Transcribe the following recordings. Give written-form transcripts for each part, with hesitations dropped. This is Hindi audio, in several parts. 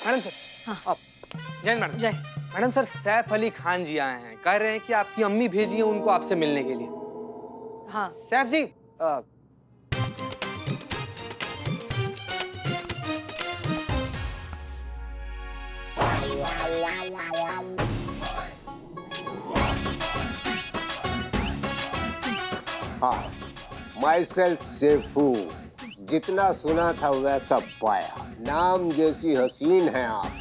Madam sir. हाँ। आप जय मैडम। जय। मैडम सर, सैफ अली खान जी आए हैं, कह रहे हैं कि आपकी अम्मी भेजी है उनको आपसे मिलने के लिए। हाँ। सैफ जी हाँ, माई सेल्फ सेफू। जितना सुना था वैसा पाया। नाम जैसी हसीन है आप,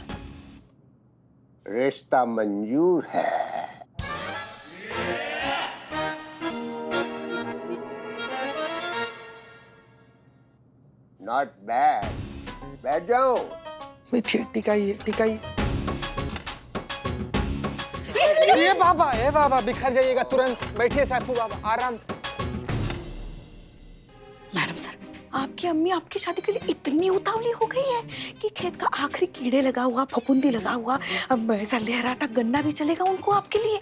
रिश्ता मंजूर है। Not bad. बैठ जाओ। बैठिए, टिकाइए टिकाइए। ये बाबा बिखर जाइएगा तुरंत। बैठिए सैफू बाबा, आराम से। मैडम सर, आपकी अम्मी आपकी शादी के लिए इतनी उतावली हो गई है कि खेत का आखिरी कीड़े लगा हुआ, फफूंदी लगा हुआ, अब ऐसा लहराता गन्ना भी चलेगा उनको आपके लिए,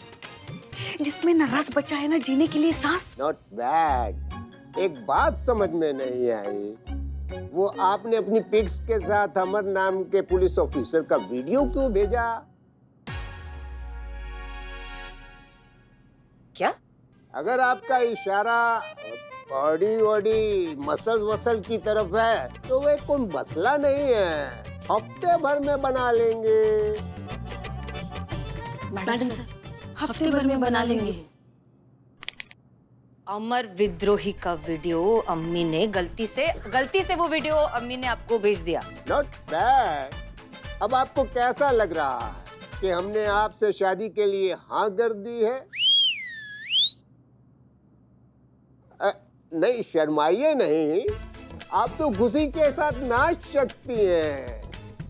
जिसमें न रस बचा है न जीने के लिए सांस। Not bad. एक बात समझ में नहीं आई, वो आपने अपनी पिक्स के साथ अमर नाम के पुलिस ऑफिसर का वीडियो क्यों भेजा? क्या? अगर आपका इशारा बॉडी वॉडी मसल वसल की तरफ है तो वे कोई मसला नहीं है, हफ्ते भर में बना लेंगे। मैडम सर, हफ्ते भर में बना लेंगे। अमर विद्रोही का वीडियो अम्मी ने गलती से वो वीडियो अम्मी ने आपको भेज दिया। Not bad. अब आपको कैसा लग रहा है कि हमने आपसे शादी के लिए हाँ कर दी है? नहीं, शर्माइए नहीं, आप तो खुशी के साथ नाच सकती हैं।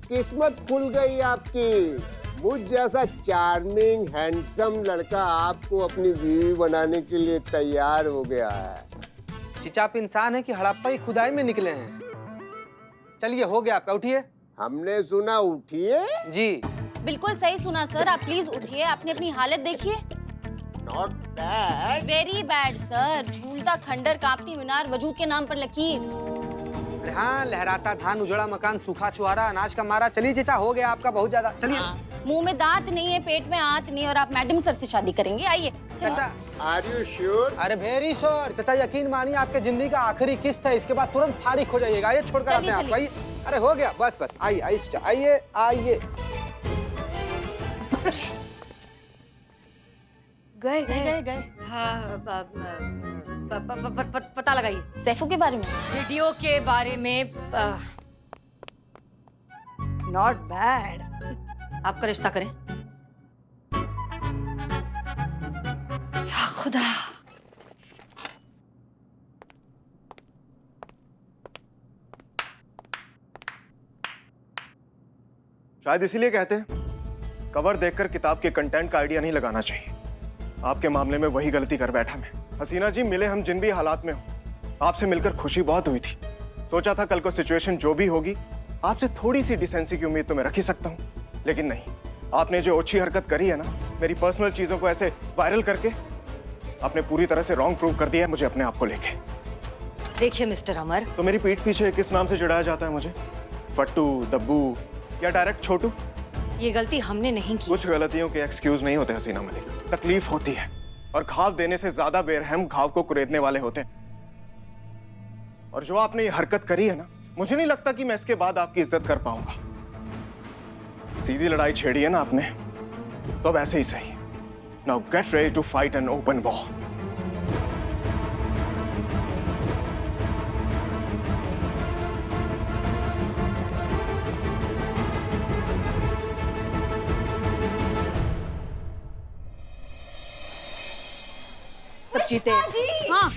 किस्मत खुल गई आपकी। मुझ जैसा चार्मिंग हैंडसम लड़का आपको अपनी बीवी बनाने के लिए तैयार हो गया है। चिचा, आप इंसान है कि हड़प्पा की खुदाई में निकले हैं? चलिए, हो गया आपका, उठिए। हमने सुना उठिए। जी बिल्कुल सही सुना सर, आप प्लीज उठिए। आपने अपनी हालत देखिए। Not bad. Very bad sir. झूलता खंडर, कांपती मीनार, वजूद के नाम पर लकीर। अरे हाँ, लहराता धान, उजड़ा मकान, सूखा चुहारा, अनाज का मारा। चलिए चचा, हो गया आपका बहुत ज्यादा। चलिए। मुंह में दांत नहीं है, पेट में आंत नहीं, और आप मैडम सर से शादी करेंगे। आइए चचा। Are you sure? अरे वेरी श्योर चचा, यकीन मानिए, आपके जिंदगी का आखिरी किस्त है, इसके बाद तुरंत फारिग हो जाइएगा। आइए, छोड़कर आते हैं आपको। आइए। अरे हो गया, बस बस, आइए आइए चचा, आइए आइए। गए गए। हाँ, पता लगाइए सैफू के बारे में। वीडियो के बारे में। Not bad. आपका रिश्ता करें। या खुदा। शायद इसीलिए कहते हैं कवर देखकर किताब के कंटेंट का आइडिया नहीं लगाना चाहिए। आपके मामले में वही गलती कर बैठा मैं। हसीना जी, मिले हम जिन भी हालात में हो, आपसे मिलकर खुशी बहुत हुई थी। सोचा था कल को सिचुएशन जो भी होगी, आपसे थोड़ी सी डिसेंसी की उम्मीद तो मैं रख ही सकता हूँ, लेकिन नहीं। आपने जो ओछी हरकत करी है ना, मेरी पर्सनल चीजों को ऐसे वायरल करके, आपने पूरी तरह से रॉन्ग प्रूव कर दिया है मुझे अपने आप को लेके। देखिए मिस्टर अमर, तो मेरी पीठ पीछे किस नाम से चिढ़ाया जाता है मुझे? फट्टू, दब्बू या डायरेक्ट छोटू? ये गलती हमने नहीं की। कुछ गलतियों के एक्सक्यूज नहीं होते हसीना मलिक। तकलीफ होती है, और घाव देने से ज्यादा बेरहम घाव को कुरेदने वाले होते हैं। और जो आपने ये हरकत करी है ना, मुझे नहीं लगता कि मैं इसके बाद आपकी इज्जत कर पाऊंगा। सीधी लड़ाई छेड़ी है ना आपने, तो अब ऐसे ही सही। Now get ready to fight an open war. सब जीते। हाँ।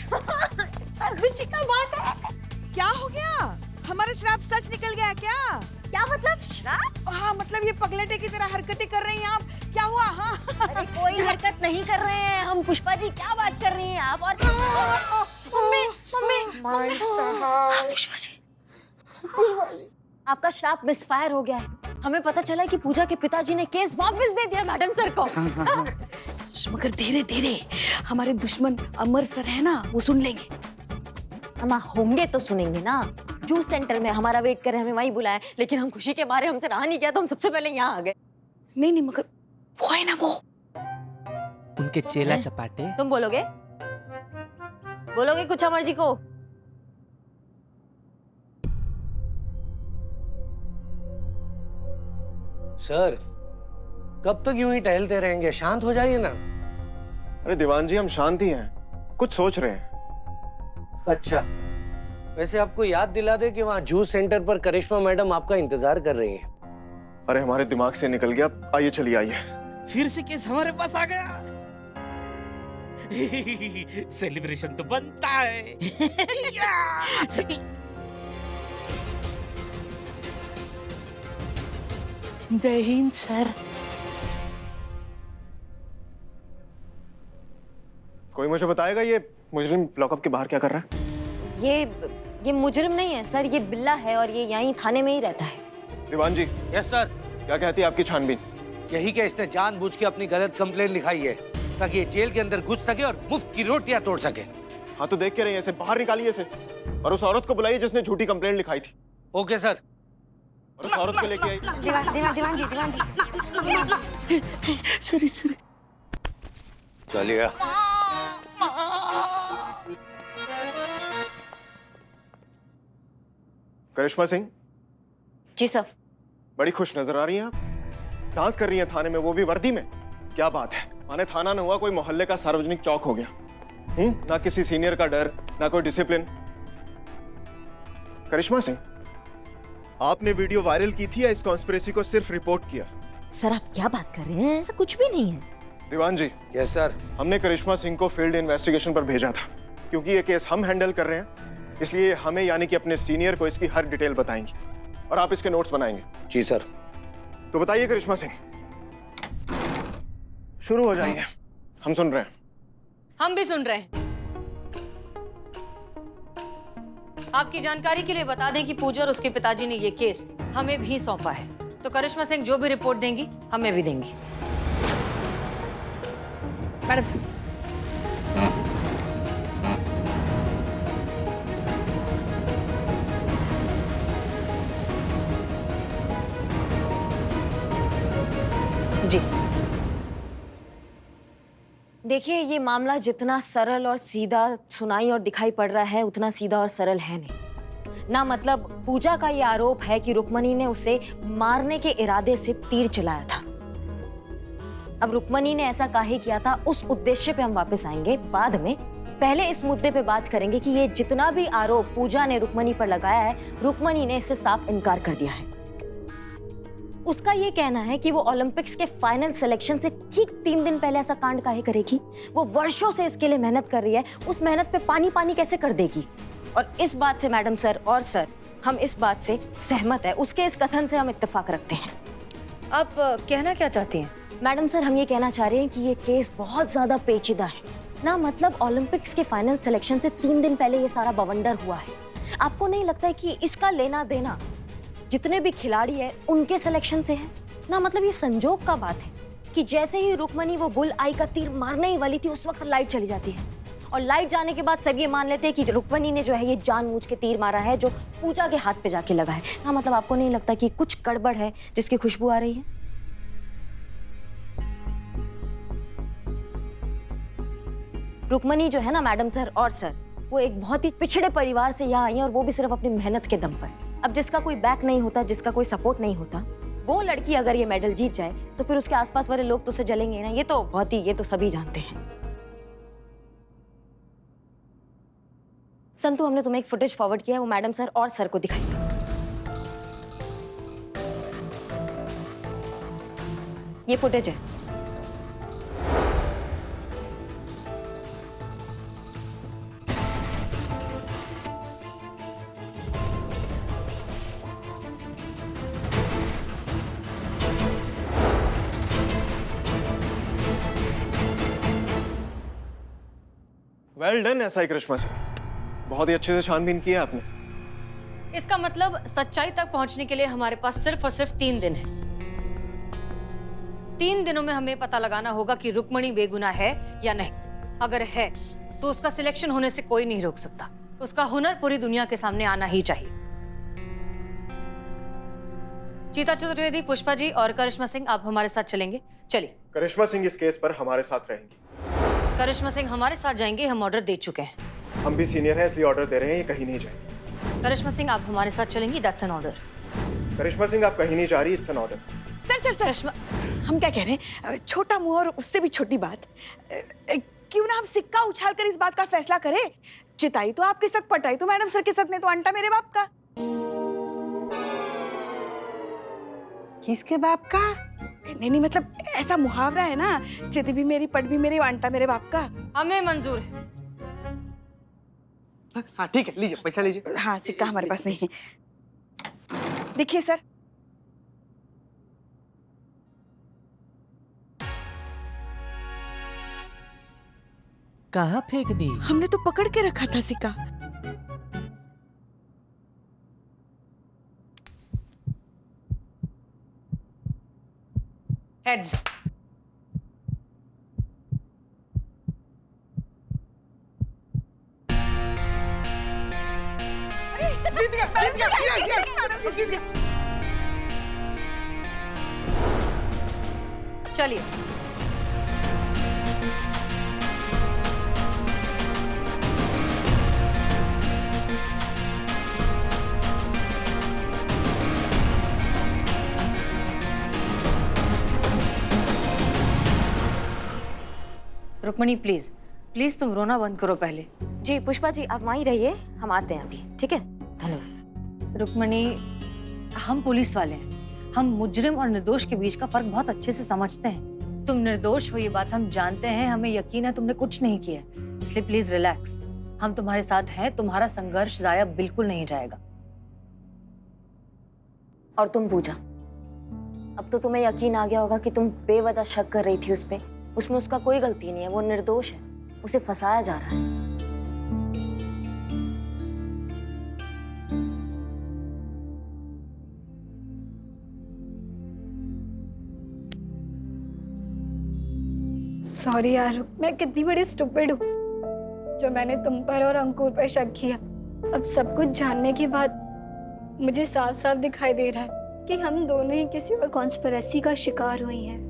खुशी का बात है। क्या हो गया? हमारा श्राप सच निकल गया क्या? क्या मतलब श्राप? हाँ, मतलब ये पगलेटे की तरह हरकतें कर रही हैं आप। क्या हुआ? हाँ। अरे कोई हरकत नहीं कर रहे हैं हम। पुष्पा जी, क्या बात कर रही हैं आप? और मम्मी पुष्पा जी, आपका श्राप मिसफायर हो गया है। हमें पता चला कि पूजा के पिताजी ने केस वापस दे दिया मैडम सर को। मगर धीरे धीरे हमारे दुश्मन अमर सर है ना, वो सुन लेंगे। अम्मा होंगे तो सुनेंगे ना। जूस सेंटर में हमारा वेट कर रहे हैं, हमें वहीं बुलाया, लेकिन हम खुशी के मारे हमसे रहा नहीं गया तो हम सबसे पहले यहाँ आ गए। नहीं मगर वो है ना वो उनके चेला चपाटे। तुम बोलोगे कुछ अमर जी को? सर कब तक यूं ही टहलते रहेंगे, शांत हो जाइए ना। अरे दीवान जी हम शांत ही हैं, कुछ सोच रहे हैं। अच्छा वैसे आपको याद दिला दे कि वहाँ जूस सेंटर पर करिश्मा मैडम आपका इंतजार कर रही है। अरे हमारे दिमाग से निकल गया, आइए चलिए आइए। फिर से केस हमारे पास आ गया। सेलिब्रेशन तो बनता है। जय हिंद सर। कोई मुझे बताएगा ये मुजरिम लॉकअप के बाहर क्या कर रहा है? ये मुजरिम नहीं है सर, ये बिल्ला है और ये यहीं थाने में ही रहता है। दीवान जी। Yes sir. क्या कहती है आपकी छानबीन? यही क्या इसने जानबूझ के अपनी गलत कंप्लेन लिखाई है ताकि ये जेल के अंदर घुस सके और मुफ्त की रोटियां तोड़ सके। हाँ तो देख के रहिए, इसे बाहर निकालिए इसे, और उस औरत को बुलाइए जिसने झूठी कंप्लेंट लिखाई थी। Okay sir. और उस औरत को लेके आई। दीवान जी। सॉरी। चलिए। करिश्मा सिंह। जी सर। बड़ी खुश नजर आ रही हैं आप, डांस कर रही हैं थाने में, वो भी वर्दी में। क्या बात है, माने थाना न हुआ कोई मोहल्ले का सार्वजनिक चौक हो गया। ना किसी सीनियर का डर, ना कोई डिसिप्लिन। करिश्मा सिंह, आपने वीडियो वायरल की थी या इस कॉन्स्पिरेसी को सिर्फ रिपोर्ट किया? सर आप क्या बात कर रहे हैं, ऐसा कुछ भी नहीं है। दीवान जी। Yes sir. हमने करिश्मा सिंह को फील्ड इन्वेस्टिगेशन पर भेजा था, क्योंकि ये केस हम हैंडल कर रहे हैं, इसलिए हमें यानी कि अपने सीनियर को इसकी हर डिटेल बताएंगे और आप इसके नोट्स बनाएंगे। जी सर। तो बताइए करिश्मा सिंह, शुरू हो जाइए, हम सुन रहे हैं। हम भी सुन रहे हैं। आपकी जानकारी के लिए बता दें कि पूजा और उसके पिताजी ने ये केस हमें भी सौंपा है, तो करिश्मा सिंह जो भी रिपोर्ट देंगी हमें भी देंगी। Madam sir. जी देखिए, ये मामला जितना सरल और सीधा सुनाई और दिखाई पड़ रहा है उतना सीधा और सरल है नहीं ना। मतलब पूजा का ये आरोप है कि रुक्मणी ने उसे मारने के इरादे से तीर चलाया था। अब रुक्मणी ने ऐसा काहे किया था, उस उद्देश्य पे हम वापस आएंगे बाद में। पहले इस मुद्दे पे बात करेंगे कि ये जितना भी आरोप पूजा ने रुक्मणी पर लगाया है, रुक्मणी ने इससे साफ इनकार कर दिया है। उसका ये कहना है कि वो ओलंपिक्स के फाइनल सिलेक्शन से ठीक 3 दिन पहले ऐसा कांड काहे करेगी। वो वर्षों से इसके लिए मेहनत कर रही है, उस मेहनत पे पानी कैसे कर देगी। और इस बात से मैडम सर और सर हम इस बात से सहमत है, उसके इस कथन से हम इत्तेफाक रखते हैं। आप कहना क्या चाहती हैं? मैडम सर हम ये कहना चाह रहे हैं कि ये केस बहुत ज्यादा पेचीदा है ना। मतलब ओलंपिक्स के फाइनल सिलेक्शन से 3 दिन पहले ये सारा बवंडर हुआ है। आपको नहीं लगता है कि इसका लेना देना जितने भी खिलाड़ी है उनके सिलेक्शन से है ना? मतलब ये संजोग का बात है कि जैसे ही रुक्मणी वो बुल आई का तीर मारने ही वाली थी, उस वक्त लाइट चली जाती है और लाइट जाने के बाद सब ये मान लेते हैं कि रुक्मणी ने जो है ये जानबूझ के तीर मारा है, जो पूजा के हाथ पे जाके लगा है ना। मतलब आपको नहीं लगता कि कुछ गड़बड़ है जिसकी खुशबू आ रही है? रुक्मणी जो है ना मैडम सर और सर, वो एक बहुत ही पिछड़े परिवार से यहाँ आई है और वो भी सिर्फ अपनी मेहनत के दम पर। अब जिसका कोई बैक नहीं होता, जिसका कोई सपोर्ट नहीं होता, वो लड़की अगर ये मेडल जीत जाए तो फिर उसके आसपास वाले लोग तो उसे जलेंगे ना। ये तो सभी जानते हैं। संतु हमने तुम्हें एक फुटेज फॉरवर्ड किया है, वो मैडम सर और सर को दिखाई। ये फुटेज है। वेल डन एसआई करिश्मा सिंह, बहुत ही अच्छे से छानबीन किया आपने। इसका मतलब सच्चाई तक पहुंचने के लिए हमारे पास सिर्फ और सिर्फ 3 दिन है। 3 दिनों में हमें पता लगाना होगा कि रुक्मणी बेगुनाह है या नहीं। अगर है तो उसका सिलेक्शन होने से कोई नहीं रोक सकता। उसका हुनर पूरी दुनिया के सामने आना ही चाहिए। चीता चतुर्वेदी, पुष्पा जी और करिश्मा सिंह, आप हमारे साथ चलेंगे। चलिए। करिश्मा सिंह इस केस पर हमारे साथ रहेंगी। करिश्मा सिंह हमारे साथ जाएंगे, हम ऑर्डर दे चुके हैं। हम भी सीनियर हैं इसलिए ऑर्डर दे रहे हैं, ये कहीं नहीं जाएंगे। करिश्मा सिंह आप हमारे साथ चलेंगी, दैट्स एन ऑर्डर। करिश्मा सिंह आप कहीं नहीं जा रही, इट्स एन ऑर्डर। सर करिश्मा, हम क्या कह रहे हैं, छोटा मुंह और उससे भी छोटी बात, क्यों ना हम सिक्का उछाल कर इस बात का फैसला करें। चिताई तो आपके साथ, पटाई तो मैडम सर के साथ, नहीं तो अंटा मेरे बाप का। किसके बाप का? नहीं मतलब ऐसा मुहावरा है ना, चित भी मेरी, पट भी मेरी, अंटा मेरे बाप का। हमें मंजूर है। हाँ ठीक है, लीजिए पैसा लीजिए। हाँ, सिक्का हमारे पास नहीं है। देखिए सर, कहाँ फेंक दी? हमने तो पकड़ के रखा था सिक्का। हेड्स। जीत गया, जीत गया, yes, yes, जीत गया। चलिए। रुक्मणी प्लीज, प्लीज तुम रोना बंद करो पहले। जी पुष्पा जी, आप वहीं रहिए, हम आते हैं अभी, ठीक है? धन्यवाद। रुक्मणी, हम पुलिस वाले हैं, हम मुजरिम और निर्दोष के बीच का फर्क बहुत अच्छे से समझते हैं। तुम निर्दोष हो ये बात हम जानते हैं, हमें यकीन है तुमने कुछ नहीं किया, इसलिए प्लीज रिलैक्स। हम तुम्हारे साथ हैं, तुम्हारा संघर्ष जाया बिल्कुल नहीं जाएगा। और तुम पूजा, अब तो तुम्हें यकीन आ गया होगा कि तुम बेवजह शक कर रही थी उस पे। उसमें उसका कोई गलती नहीं है, वो निर्दोष है, उसे फंसाया जा रहा है। सॉरी यार, मैं कितनी बड़ी स्टूपिड हूँ जो मैंने तुम पर और अंकुर पर शक किया। अब सब कुछ जानने के बाद मुझे साफ साफ दिखाई दे रहा है कि हम दोनों ही किसी और कॉन्स्पिरेसी का शिकार हुई हैं।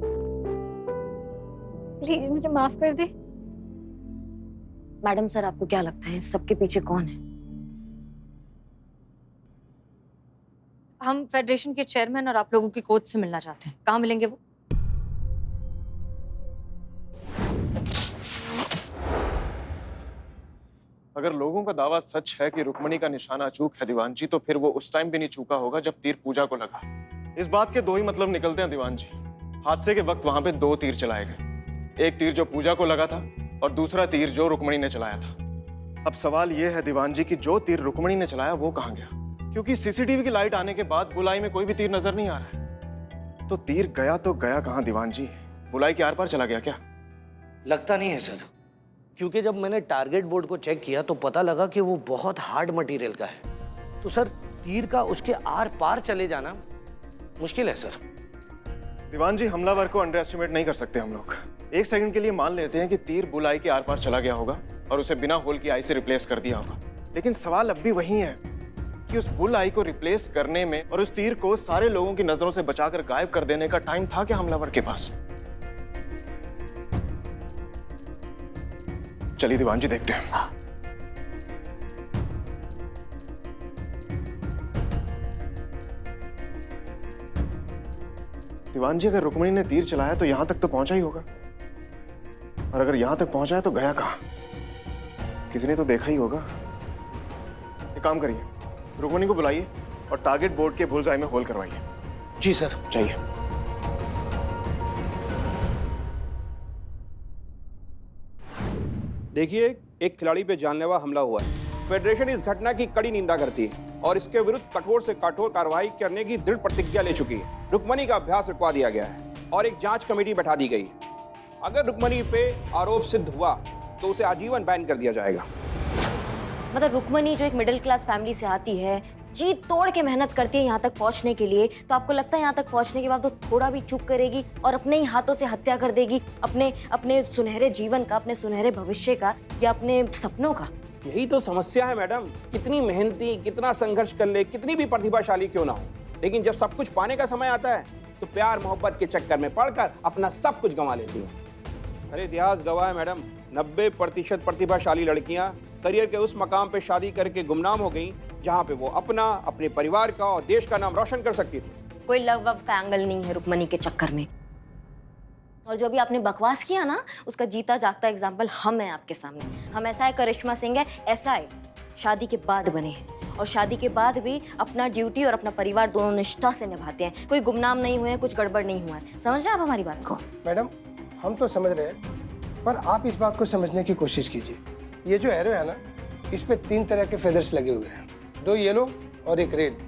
प्लीज मुझे माफ कर दे। मैडम सर, आपको क्या लगता है सबके पीछे कौन है? हम फेडरेशन के चेयरमैन और आप लोगों की कोच से मिलना चाहते हैं। कहाँ मिलेंगे वो? अगर लोगों का दावा सच है कि रुक्मणी का निशाना अचूक है दीवान जी, तो फिर वो उस टाइम भी नहीं चूका होगा जब तीर पूजा को लगा। इस बात के दो ही मतलब निकलते हैं दीवान जी। हादसे के वक्त वहां पे 2 तीर चलाए गए, एक तीर जो पूजा को लगा था और दूसरा तीर जो रुक्मणी ने चलाया था। अब सवाल यह है दीवान जी कि जो तीर रुक्मणी ने चलाया वो कहाँ गया, क्योंकि सीसीटीवी की लाइट आने के बाद बुलाई में कोई भी तीर नजर नहीं आ रहा है। तो तीर गया तो गया कहाँ दीवान जी? बुलाई के आर पार चला गया क्या? लगता नहीं है सर, क्योंकि जब मैंने टारगेट बोर्ड को चेक किया तो पता लगा कि वो बहुत हार्ड मटेरियल का है। तो सर, तीर का उसके आर पार चले जाना मुश्किल है सर। दीवान जी, हमलावर को अंडर एस्टिमेट नहीं कर सकते हम लोग। एक सेकंड के लिए मान लेते हैं कि तीर बुलाई के आर पार चला गया होगा और उसे बिना होल की आई से रिप्लेस कर दिया होगा, लेकिन सवाल अब भी वही है कि उस बुल आई को रिप्लेस करने में और उस तीर को सारे लोगों की नजरों से बचाकर गायब कर देने का टाइम था क्या हमलावर के पास? चलिए दीवान जी, देखते हैं। दीवान जी, अगर रुक्मणी ने तीर चलाया तो यहां तक तो पहुंचा ही होगा, और अगर यहां तक पहुंचा है तो गया कहां? किसी ने तो देखा ही होगा। एक काम करिए, रुक्मणी को बुलाइए और टारगेट बोर्ड के बुलजाई में होल करवाइए। जी सर। चाहिए। देखिए, एक खिलाड़ी पे जानलेवा हमला हुआ है। फेडरेशन इस घटना की कड़ी निंदा करती है और इसके विरुद्ध कठोर से कठोर कार्रवाई करने की दृढ़ प्रतिज्ञा ले चुकी है। रुक्मणी का अभ्यास रुकवा दिया गया है और एक जांच कमेटी बैठा दी गई है। अगर रुक्मणी पे आरोप सिद्ध हुआ तो उसे आजीवन बैन कर दिया जाएगा। मतलब रुक्मणी जो एक मिडिल क्लास फैमिली से आती है, जी तोड़ के मेहनत करती है यहाँ तक पहुँचने के लिए, तो आपको लगता है यहाँ तक पहुँचने के बाद वो थोड़ा भी चूक करेगी और अपने ही हाथों से हत्या कर देगी अपने सुनहरे जीवन का, अपने सुनहरे भविष्य का या अपने सपनों का? यही तो समस्या है मैडम। कितनी मेहनती, कितना संघर्ष कर ले, कितनी भी प्रतिभाशाली क्यों ना हो, लेकिन जब सब कुछ पाने का समय आता है तो प्यार मोहब्बत के चक्कर में पड़कर अपना सब कुछ गंवा लेती हैं। अरे इतिहास गवाह है मैडम, 90% प्रतिभाशाली लड़कियां करियर के उस मकाम पे शादी करके गुमनाम हो गई जहां पे वो अपना, अपने परिवार का और देश का नाम रोशन कर सकती थी। कोई लव वव का एंगल नहीं है रुक्मणी के चक्कर में। और जो भी आपने बकवास किया ना, उसका जीता जागता एग्जाम्पल हम हैं आपके सामने। हम ऐसा है करिश्मा सिंह है, ऐसा है शादी के बाद बने हैं, और शादी के बाद भी अपना ड्यूटी और अपना परिवार दोनों निष्ठा से निभाते हैं। कोई गुमनाम नहीं हुए, कुछ गड़बड़ नहीं हुआ है। समझ रहे हैं आप हमारी बात को? मैडम हम तो समझ रहे हैं, पर आप इस बात को समझने की कोशिश कीजिए। ये जो एरो है ना, इस पे 3 तरह के फेदर्स लगे हुए हैं, 2 येलो और 1 रेड,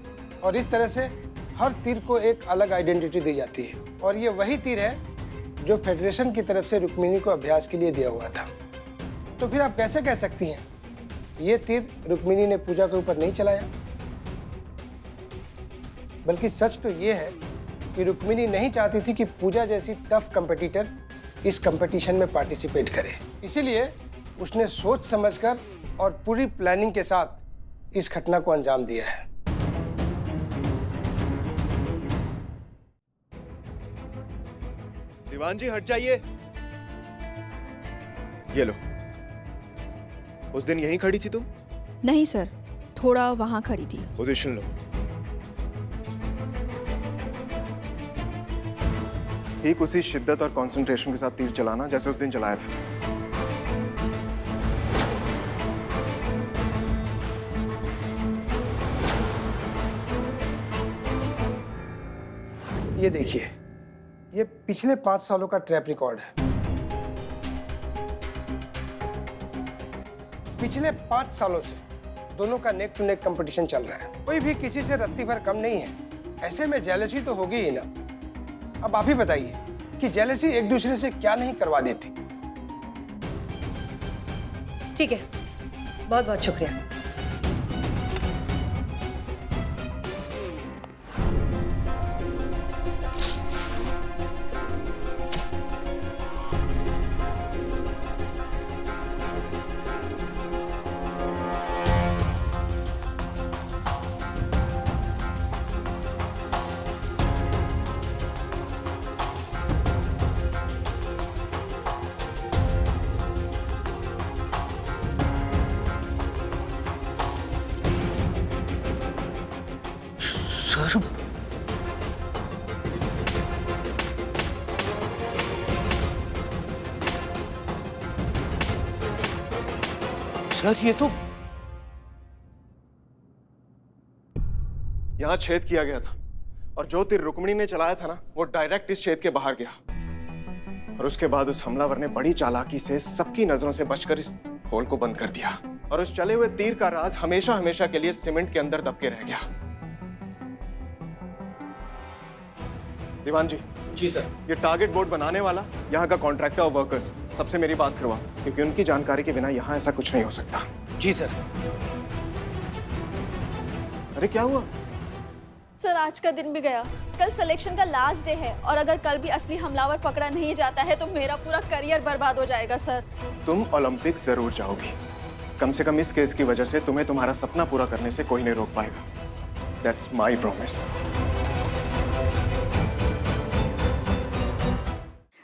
और इस तरह से हर तीर को एक अलग आइडेंटिटी दी जाती है। और ये वही तीर है जो फेडरेशन की तरफ से रुक्मिणी को अभ्यास के लिए दिया हुआ था। तो फिर आप कैसे कह सकती हैं ये तीर रुक्मिणी ने पूजा के ऊपर नहीं चलाया? बल्कि सच तो ये है कि रुक्मिणी नहीं चाहती थी कि पूजा जैसी टफ कंपटीटर इस कंपटीशन में पार्टिसिपेट करे। इसीलिए उसने सोच समझकर और पूरी प्लानिंग के साथ इस घटना को अंजाम दिया है। दीवान जी हट जाइए। ये लो। उस दिन यहीं खड़ी थी तुम? नहीं सर, थोड़ा वहां खड़ी थी। पोजीशन लो। ठीक उसी शिद्दत और कंसंट्रेशन के साथ तीर चलाना जैसे उस दिन चलाया था। ये देखिए, ये पिछले 5 सालों का ट्रैप रिकॉर्ड है। पिछले 5 सालों से दोनों का नेक टू नेक कंपटीशन चल रहा है। कोई भी किसी से रत्ती भर कम नहीं है। ऐसे में जेलसी तो होगी ही ना। अब आप ही बताइए कि जेलसी एक दूसरे से क्या नहीं करवा देती। ठीक है, बहुत बहुत शुक्रिया। सर सर ये तो यहां छेद किया गया था और जो तीर रुक्मिणी ने चलाया था ना, वो डायरेक्ट इस छेद के बाहर गया। और उसके बाद उस हमलावर ने बड़ी चालाकी से सबकी नजरों से बचकर इस होल को बंद कर दिया। और उस चले हुए तीर का राज हमेशा हमेशा के लिए सीमेंट के अंदर दबके रह गया। दीवान जी। जी सर। ये टारगेट बोर्ड बनाने वाला, यहाँ का कॉन्ट्रैक्टर और वर्कर्स, सबसे मेरी बात करवा, क्योंकि उनकी जानकारी के बिना यहाँ ऐसा कुछ नहीं हो सकता। जी सर। अरे क्या हुआ? सर आज का दिन भी गया, कल सिलेक्शन का लास्ट डे है, और अगर कल भी असली हमलावर पकड़ा नहीं जाता है तो मेरा पूरा करियर बर्बाद हो जाएगा सर। तुम ओलंपिक जरूर जाओगी। कम से कम इस केस की वजह से तुम्हें तुम्हारा सपना पूरा करने से कोई नहीं रोक पाएगा। That's my promise.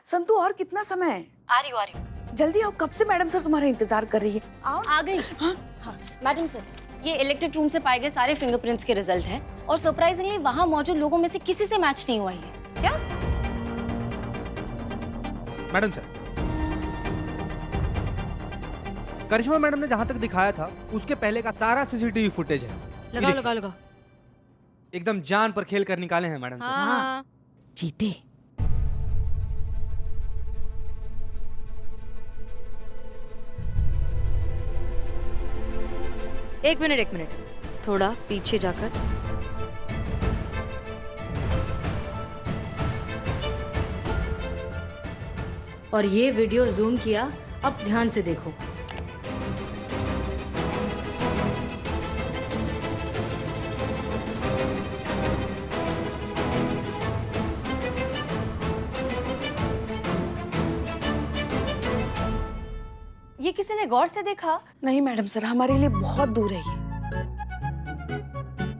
संतु और कितना समय है? आ रही हूँ। जल्दी आओ, कब से मैडम सर तुम्हारा इंतजार कर रही है। आओ। आ गई। हाँ? हाँ मैडम सर, ये इलेक्ट्रिक रूम से पाए गए सारे फिंगरप्रिंट्स के रिजल्ट हैं, और सरप्राइजिंगली वहां मौजूद लोगों में से किसी से मैच नहीं हुआ है। क्या? मैडम सर, करिश्मा मैडम ने जहां तक दिखाया था उसके पहले का सारा सीसीटीवी फुटेज है। लगाओ। एकदम जान पर खेल कर निकाले हैं मैडम सर। हाँ। जीते। एक मिनट, थोड़ा पीछे जाकर। और ये वीडियो जूम किया, अब ध्यान से देखो। ये किसी ने गौर से देखा? नहीं मैडम सर, हमारे लिए बहुत दूर है ये।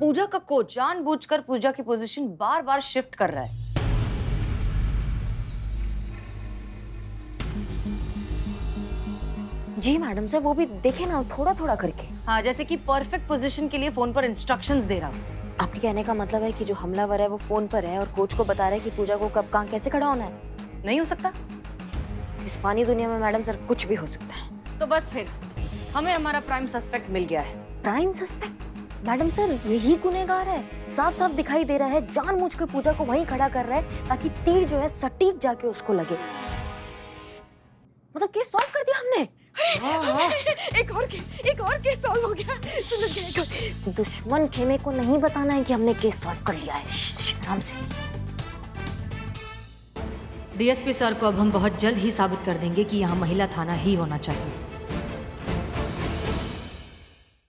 पूजा का कोच जानबूझकर पूजा की पोजीशन बार बार शिफ्ट कर रहा है। जी मैडम सर, वो भी देखे ना थोड़ा थोड़ा करके। हाँ, जैसे कि परफेक्ट पोजीशन के लिए फोन पर इंस्ट्रक्शंस दे रहा हूँ। आपके कहने का मतलब है कि जो हमलावर है वो फोन पर है और कोच को बता रहा है कि पूजा को कब कहाँ कैसे खड़ा होना है। नहीं हो सकता। इस फानी दुनिया में मैडम सर कुछ भी हो सकता है। तो बस फिर हमें हमारा प्राइम सस्पेक्ट मिल गया है। Prime suspect? मैडम सर यही गुनहगार है, साफ साफ दिखाई दे रहा है, जानबूझ के पूजा को वहीं खड़ा कर रहा है ताकि तीर जो है सटीक जाके उसको लगे। मतलब केस सॉल्व कर दिया हमने। एक और केस सॉल्व हो गया। दुश्मन खेमे को नहीं बताना है कि हमने केस सॉल्व कर लिया है। आराम से। डीएसपी सर को अब हम बहुत जल्द ही साबित कर देंगे कि यहाँ महिला थाना ही होना चाहिए।